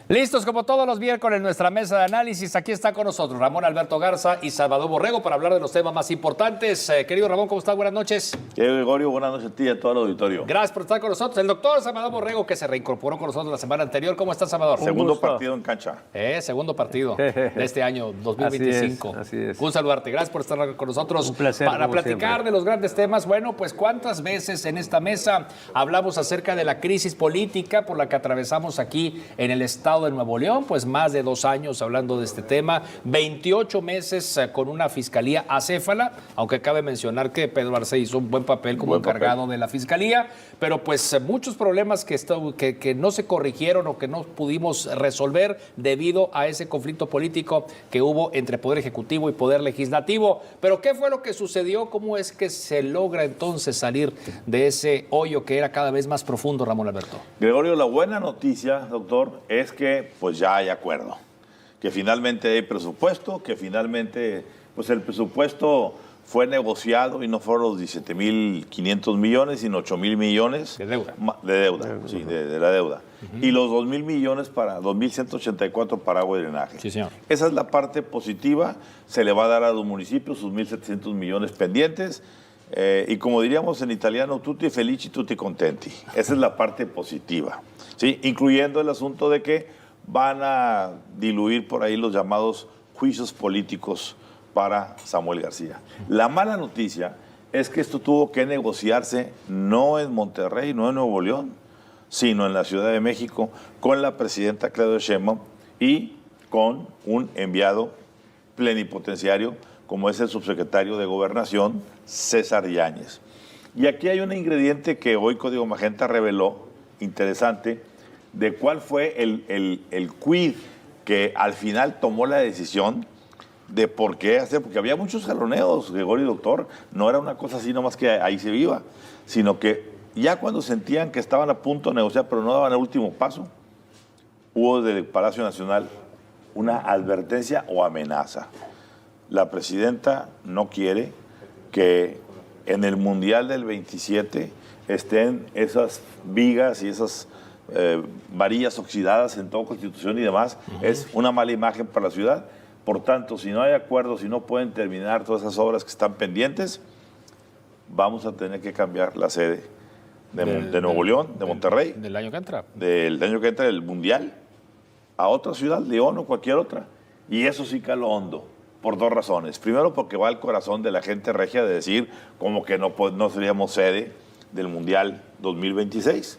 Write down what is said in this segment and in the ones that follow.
Listos como todos los miércoles en nuestra mesa de análisis. Aquí está con nosotros Ramón Alberto Garza y Salvador Borrego para hablar de los temas más importantes. Querido Ramón, ¿cómo estás? Buenas noches. Gregorio, buenas noches a ti y a todo el auditorio. Gracias por estar con nosotros. El doctor Salvador Borrego, que se reincorporó con nosotros la semana anterior. ¿Cómo estás, Salvador? Segundo partido en cancha. Segundo partido de este año 2025. Así es. Un saludarte. Gracias por estar con nosotros. Un placer, para platicar siempre de los grandes temas. Bueno, pues cuántas veces en esta mesa hablamos acerca de la crisis política por la que atravesamos aquí en el estado de Nuevo León. Pues más de 2 años hablando de este tema, 28 meses con una fiscalía acéfala, aunque cabe mencionar que Pedro Arce hizo un buen papel como encargado de la fiscalía, pero pues muchos problemas que no se corrigieron o que no pudimos resolver debido a ese conflicto político que hubo entre Poder Ejecutivo y Poder Legislativo. Pero ¿qué fue lo que sucedió? ¿Cómo es que se logra entonces salir de ese hoyo que era cada vez más profundo, Ramón Alberto? Gregorio, la buena noticia, doctor, es que pues ya hay acuerdo, que finalmente hay presupuesto, que finalmente pues el presupuesto fue negociado y no fueron los 17.500 millones, sino 8.000 millones de deuda. De la deuda. Y los 2.000 millones para 2.184 para agua y drenaje. Sí, señor. Esa es la parte positiva. Se le va a dar a los municipios sus 1.700 millones pendientes. Y como diríamos en italiano, tutti felici, tutti contenti. Esa es la parte positiva, ¿sí? Incluyendo el asunto de que van a diluir por ahí los llamados juicios políticos para Samuel García. La mala noticia es que esto tuvo que negociarse no en Monterrey, no en Nuevo León, sino en la Ciudad de México, con la presidenta Claudia Sheinbaum y con un enviado plenipotenciario, como es el subsecretario de Gobernación, César Yáñez. Y aquí hay un ingrediente que hoy Código Magenta reveló, interesante, de cuál fue el quid que al final tomó la decisión de por qué hacer, porque había muchos jaloneos, Gregorio y doctor, no era una cosa así nomás que ahí se viva, sino que ya cuando sentían que estaban a punto de negociar, pero no daban el último paso, hubo del Palacio Nacional una advertencia o amenaza. La presidenta no quiere que en el Mundial del 27 estén esas vigas y esas varillas oxidadas en toda Constitución y demás. Es una mala imagen para la ciudad. Por tanto, si no hay acuerdo, si no pueden terminar todas esas obras que están pendientes, vamos a tener que cambiar la sede de Nuevo León, de Monterrey. Del año que entra. Del año que entra, del Mundial, a otra ciudad, León o cualquier otra. Y eso sí caló hondo, por 2 razones. Primero, porque va al corazón de la gente regia de decir como que no seríamos sede del Mundial 2026.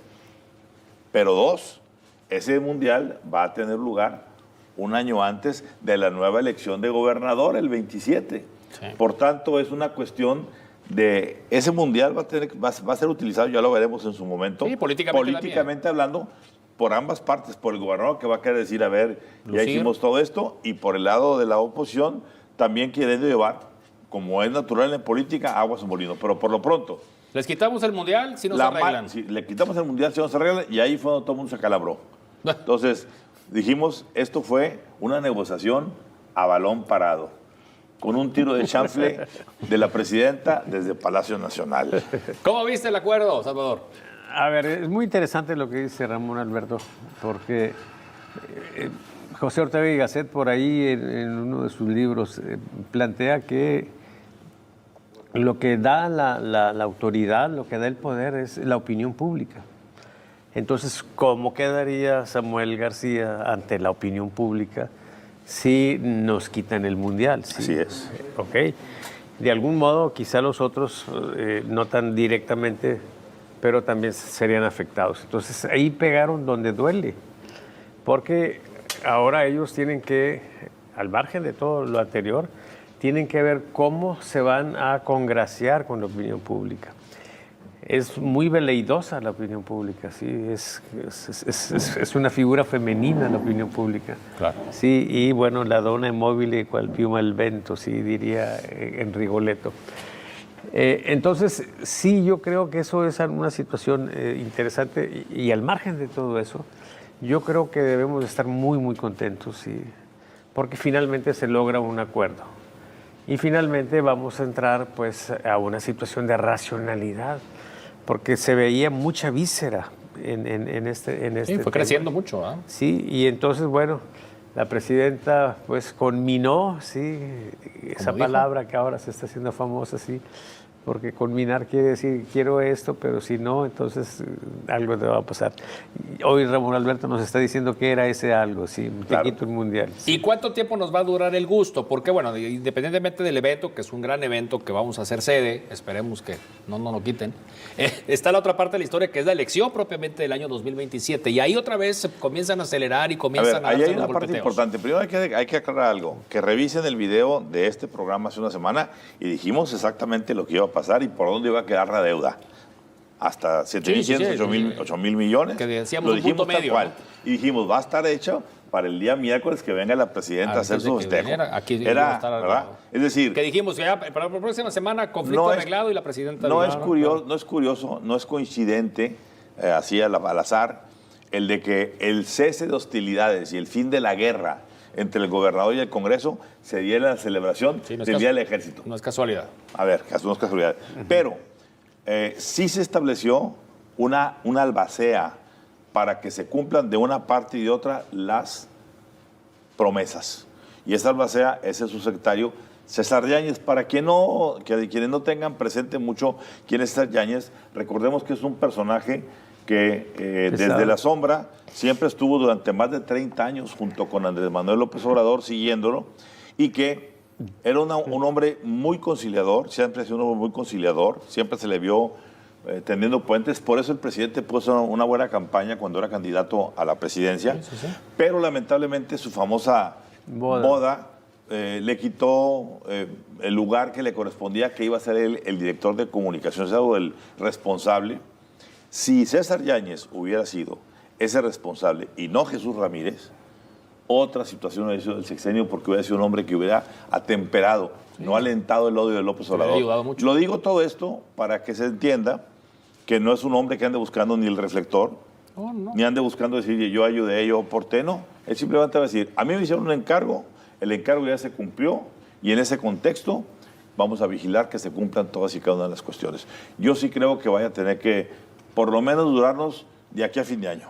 Pero 2, ese mundial va a tener lugar un año antes de la nueva elección de gobernador, el 27. Sí. Por tanto, es una cuestión de... Ese mundial va a ser utilizado, ya lo veremos en su momento, sí, políticamente hablando, por ambas partes, por el gobernador que va a querer decir, a ver, ya hicimos todo esto, y por el lado de la oposición, también queriendo llevar, como es natural en política, aguas en molino. Pero por lo pronto... Les quitamos el mundial si no se arreglan. Sí, le quitamos el mundial si no se arreglan y ahí fue donde todo el mundo se calabró. Entonces, dijimos, esto fue una negociación a balón parado, con un tiro de chanfle de la presidenta desde Palacio Nacional. ¿Cómo viste el acuerdo, Salvador? A ver, es muy interesante lo que dice Ramón Alberto, porque José Ortega y Gasset por ahí en uno de sus libros plantea que lo que da la autoridad, lo que da el poder es la opinión pública. Entonces, ¿cómo quedaría Samuel García ante la opinión pública si nos quitan el mundial? ¿Sí? Así es. Ok. De algún modo, quizá los otros, no tan directamente, pero también serían afectados. Entonces, ahí pegaron donde duele, porque ahora ellos tienen que, al margen de todo lo anterior, tienen que ver cómo se van a congraciar con la opinión pública. Es muy veleidosa la opinión pública, ¿sí? Es una figura femenina la opinión pública. Claro. Sí, y bueno, la donna immobile cual piuma el vento, sí, diría en Rigoletto. Entonces, sí, yo creo que eso es una situación interesante y al margen de todo eso, yo creo que debemos estar muy, muy contentos, ¿sí? Porque finalmente se logra un acuerdo. Y finalmente vamos a entrar pues, a una situación de racionalidad, porque se veía mucha víscera este Sí, fue tema. creciendo mucho, ¿ah? Sí, y entonces, bueno, la presidenta pues conminó, sí, esa dijo? palabra que ahora se está haciendo famosa, sí, porque conminar quiere decir quiero esto, pero si no, entonces algo te va a pasar. Hoy Ramón Alberto nos está diciendo que era ese algo, sí, te Claro. quito el mundial. Sí. ¿Y cuánto tiempo nos va a durar el gusto? Porque, bueno, independientemente del evento, que es un gran evento que vamos a hacer sede, esperemos que no nos lo quiten, está la otra parte de la historia, que es la elección propiamente del año 2027. Y ahí otra vez se comienzan a acelerar y A comienzan ver, a ahí darse hay los una parte golpeteos. importante. Primero hay que aclarar algo. Que revisen el video de este programa hace una semana y dijimos exactamente lo que iba a pasar y por dónde iba a quedar la deuda. Hasta 7.500, 8.000 millones. Que decíamos lo un punto dijimos tal medio, cual. ¿no? Y dijimos, va a estar hecho para el día miércoles que venga la presidenta a hacer Antes de su que festejo. viniera, aquí iba a Era, estar ¿verdad? arreglado. Es decir, Que dijimos, ya para la próxima semana, conflicto No es- arreglado y la presidenta... no dijo, es curioso, no es coincidente, así al azar, el de que el cese de hostilidades y el fin de la guerra entre el gobernador y el Congreso se diera en la celebración Sí, no es del casu- Día del Ejército. No es casualidad. A ver, no es casualidad. Pero sí se estableció una albacea para que se cumplan de una parte y de otra las promesas. Y esa albacea es el subsecretario César Yáñez. Para quienes no tengan presente mucho quién es César Yáñez, recordemos que es un personaje que desde la sombra siempre estuvo durante más de 30 años junto con Andrés Manuel López Obrador siguiéndolo y que era un hombre muy conciliador, siempre ha sido un hombre muy conciliador, siempre se le vio tendiendo puentes, por eso el presidente puso una buena campaña cuando era candidato a la presidencia, pero lamentablemente su famosa boda le quitó el lugar que le correspondía, que iba a ser el director de comunicaciones o el responsable. Si César Yáñez hubiera sido ese responsable y no Jesús Ramírez, otra situación hubiera sido del sexenio porque hubiera sido un hombre que hubiera atemperado, no alentado el odio de López hubiera Obrador. ayudado mucho. Lo digo todo esto para que se entienda que no es un hombre que ande buscando ni el reflector, ni ande buscando decir yo ayudé, yo aporté, no. Él simplemente va a decir, a mí me hicieron un encargo, el encargo ya se cumplió y en ese contexto vamos a vigilar que se cumplan todas y cada una de las cuestiones. Yo sí creo que vaya a tener que por lo menos durarnos de aquí a fin de año.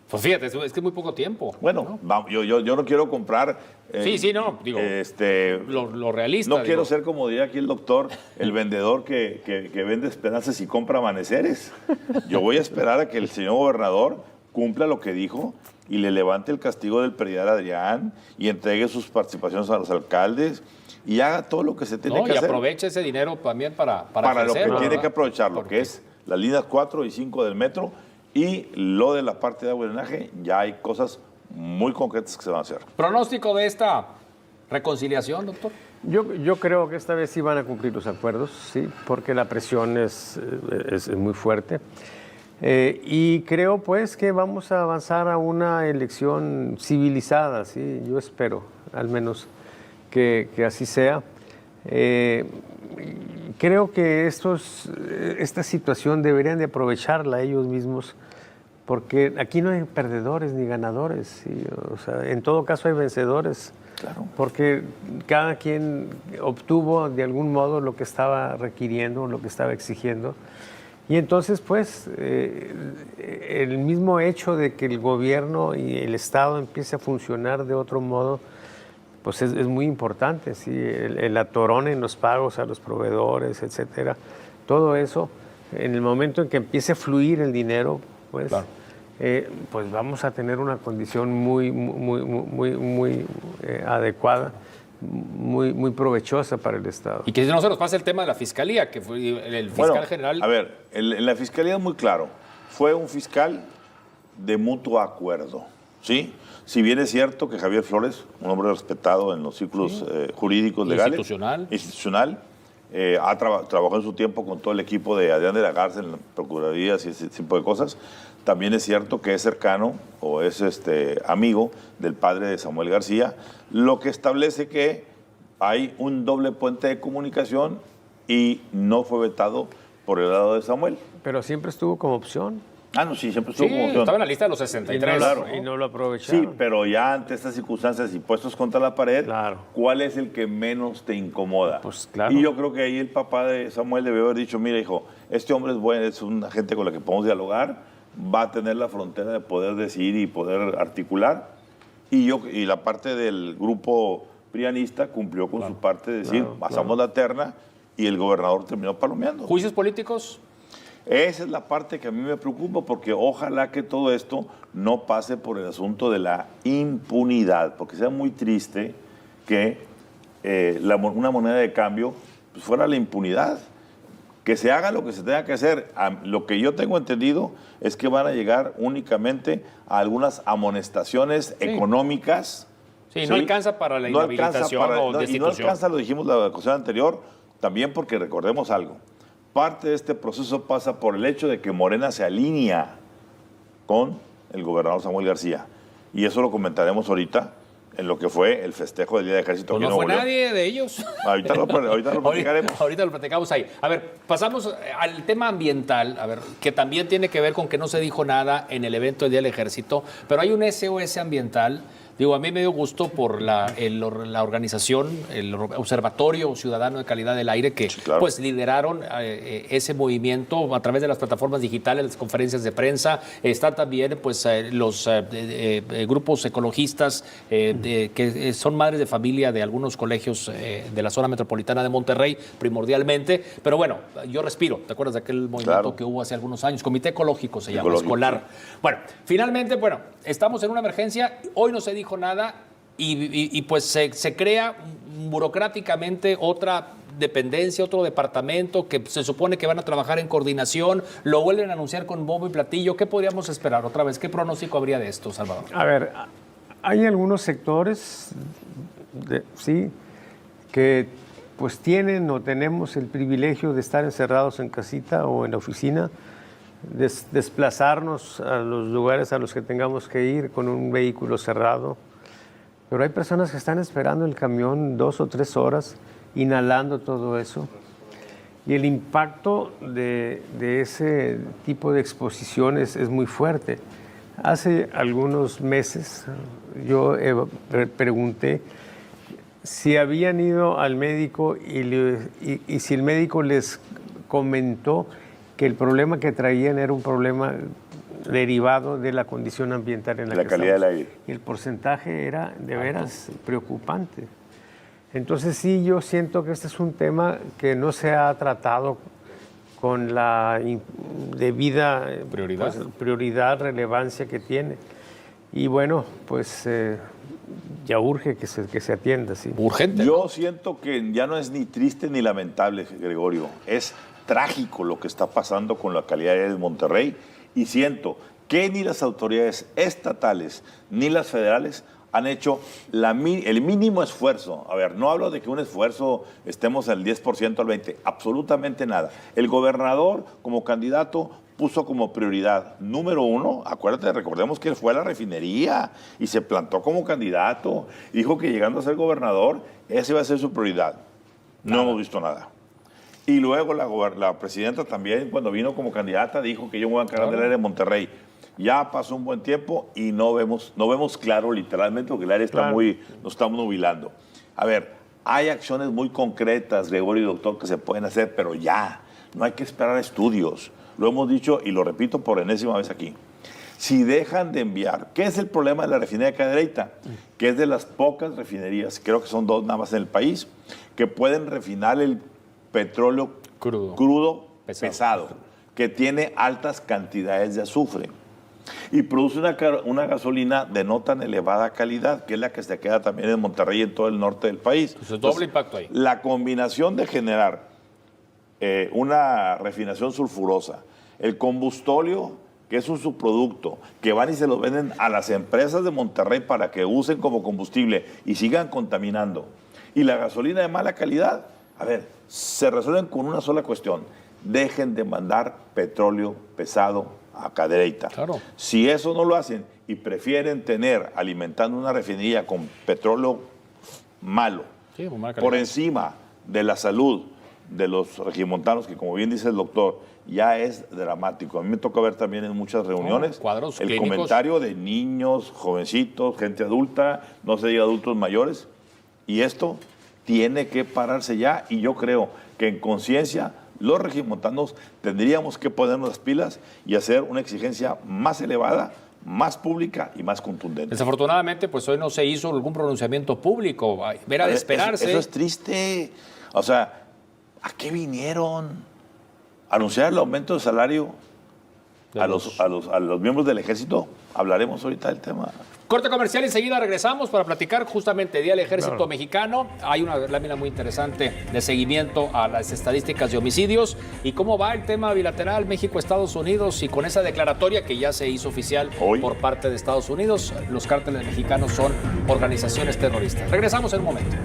Pues fíjate, es que es muy poco tiempo. Bueno, vamos, yo no quiero comprar... Sí, no, digo, lo realista. No quiero ser, como diría aquí el doctor, el vendedor que vende esperanzas y compra amaneceres. Yo voy a esperar a que el señor gobernador cumpla lo que dijo y le levante el castigo del predial Adrián y entregue sus participaciones a los alcaldes y haga todo lo que se tiene que y hacer. aproveche ese dinero también para lo que ejercerlo, tiene ¿verdad? que aprovechar, lo Porque- que es las líneas 4 y 5 del metro y lo de la parte de agua y drenaje, ya hay cosas muy concretas que se van a hacer. ¿Pronóstico de esta reconciliación, doctor? Yo creo que esta vez sí van a cumplir los acuerdos, sí, porque la presión es muy fuerte. Y creo pues que vamos a avanzar a una elección civilizada, sí, yo espero, al menos que así sea. Creo que esta situación deberían de aprovecharla ellos mismos, porque aquí no hay perdedores ni ganadores, ¿sí? O sea, en todo caso hay vencedores, Claro. porque cada quien obtuvo de algún modo lo que estaba requiriendo, lo que estaba exigiendo. Y entonces, pues, el mismo hecho de que el gobierno y el Estado empiece a funcionar de otro modo, pues es muy importante, ¿sí? El atorón en los pagos a los proveedores, etcétera. Todo eso, en el momento en que empiece a fluir el dinero, pues, Claro. pues vamos a tener una condición muy adecuada, muy provechosa para el Estado. Y que no se nos pase el tema de la fiscalía, que fue el fiscal Bueno, general. A ver, en la fiscalía es muy claro. Fue un fiscal de mutuo acuerdo, ¿sí? Si bien es cierto que Javier Flores, un hombre respetado en los círculos jurídicos legales, institucional, trabajó en su tiempo con todo el equipo de Adrián de la Garza en la Procuraduría y ese tipo de cosas. También es cierto que es cercano o es amigo del padre de Samuel García, lo que establece que hay un doble puente de comunicación y no fue vetado por el lado de Samuel. Pero siempre estuvo como opción. Ah, no, sí, siempre estuvo Sí, como opción. estaba en la lista de los 63. Y no lo aprovecharon. Sí, pero ya ante estas circunstancias y puestos contra la pared, Claro. ¿cuál es el que menos te incomoda? Pues, claro. Y yo creo que ahí el papá de Samuel debió haber dicho, mira, hijo, este hombre es bueno, es una gente con la que podemos dialogar, va a tener la frontera de poder decidir y poder articular. Y la parte del grupo prianista cumplió con su parte de decir, pasamos la terna, y el gobernador terminó palomeando. ¿Juicios políticos? Esa es la parte que a mí me preocupa, porque ojalá que todo esto no pase por el asunto de la impunidad, porque sea muy triste que una moneda de cambio pues, fuera la impunidad. Que se haga lo que se tenga que hacer. Lo que yo tengo entendido es que van a llegar únicamente a algunas amonestaciones económicas. Sí, no alcanza para la inhabilitación o destitución. Y no alcanza, lo dijimos la ocasión anterior, también porque recordemos algo. Parte de este proceso pasa por el hecho de que Morena se alinea con el gobernador Samuel García. Y eso lo comentaremos ahorita en lo que fue el festejo del Día del Ejército. Pues no fue nadie de ellos. Ahorita lo platicaremos. Ahorita lo platicamos ahí. A ver, pasamos al tema ambiental, a ver, que también tiene que ver con que no se dijo nada en el evento del Día del Ejército, pero hay un SOS ambiental. Digo, a mí me dio gusto por la organización, el Observatorio Ciudadano de Calidad del Aire, que pues lideraron ese movimiento a través de las plataformas digitales, las conferencias de prensa. Están también pues los grupos ecologistas que son madres de familia de algunos colegios de la zona metropolitana de Monterrey, primordialmente. Pero bueno, yo respiro. ¿Te acuerdas de aquel movimiento que hubo hace algunos años? Comité Ecológico se llama, escolar. Sí. Bueno, finalmente, estamos en una emergencia. Hoy no se dijo nada y pues se crea burocráticamente otra dependencia, otro departamento que se supone que van a trabajar en coordinación, lo vuelven a anunciar con bombo y platillo. ¿Qué podríamos esperar otra vez? ¿Qué pronóstico habría de esto, Salvador? A ver, hay algunos sectores, que pues tienen o tenemos el privilegio de estar encerrados en casita o en la oficina, desplazarnos a los lugares a los que tengamos que ir con un vehículo cerrado. Pero hay personas que están esperando el camión 2 o 3 horas, inhalando todo eso. Y el impacto de ese tipo de exposiciones es muy fuerte. Hace algunos meses yo pregunté si habían ido al médico y si el médico les comentó que el problema que traían era un problema derivado de la condición ambiental en la que calidad estamos. del aire. Y el porcentaje era de veras preocupante. Entonces sí, yo siento que este es un tema que no se ha tratado con la debida prioridad, relevancia que tiene. Y bueno, pues ya urge que se atienda. ¿Sí? Urgente. Yo siento que ya no es ni triste ni lamentable, Gregorio. Es trágico lo que está pasando con la calidad de aire de Monterrey, y siento que ni las autoridades estatales ni las federales han hecho el mínimo esfuerzo. A ver, no hablo de que un esfuerzo estemos al 10%, al 20%, absolutamente nada. El gobernador como candidato puso como prioridad número 1, acuérdate, recordemos que él fue a la refinería y se plantó como candidato, dijo que llegando a ser gobernador, esa iba a ser su prioridad. No hemos visto nada. Y luego la presidenta también, cuando vino como candidata, dijo que yo me voy a encargar del área de Monterrey. Ya pasó un buen tiempo y no vemos claro literalmente, porque el área está nos estamos nubilando. A ver, hay acciones muy concretas, Gregorio y doctor, que se pueden hacer, pero ya, no hay que esperar estudios. Lo hemos dicho y lo repito por enésima vez aquí. Si dejan de enviar, ¿qué es el problema de la refinería de Cadereyta? Que es de las pocas refinerías, creo que son 2 nada más en el país, que pueden refinar el petróleo crudo pesado, que tiene altas cantidades de azufre y produce una gasolina de no tan elevada calidad, que es la que se queda también en Monterrey y en todo el norte del país. Entonces, doble impacto ahí. La combinación de generar una refinación sulfurosa, el combustóleo, que es un subproducto, que van y se lo venden a las empresas de Monterrey para que usen como combustible y sigan contaminando, y la gasolina de mala calidad, a ver, se resuelven con una sola cuestión: dejen de mandar petróleo pesado a Cadereyta. Claro. Si eso no lo hacen y prefieren tener alimentando una refinería con petróleo malo, por encima de la salud de los regiomontanos, que como bien dice el doctor, ya es dramático. A mí me toca ver también en muchas reuniones cuadros el clínicos. comentario de niños, jovencitos, gente adulta, no se diga adultos mayores, y esto tiene que pararse ya, y yo creo que en conciencia los regiomontanos tendríamos que ponernos las pilas y hacer una exigencia más elevada, más pública y más contundente. Desafortunadamente, pues hoy no se hizo algún pronunciamiento público. Era de esperarse. Eso es triste. O sea, ¿a qué vinieron? ¿Anunciar el aumento de salario a los miembros del ejército? Hablaremos ahorita del tema. Corte comercial, enseguida regresamos para platicar justamente Día del Ejército Mexicano. Hay una lámina muy interesante de seguimiento a las estadísticas de homicidios y cómo va el tema bilateral México-Estados Unidos, y con esa declaratoria que ya se hizo oficial Hoy, por parte de Estados Unidos, los cárteles mexicanos son organizaciones terroristas. Regresamos en un momento.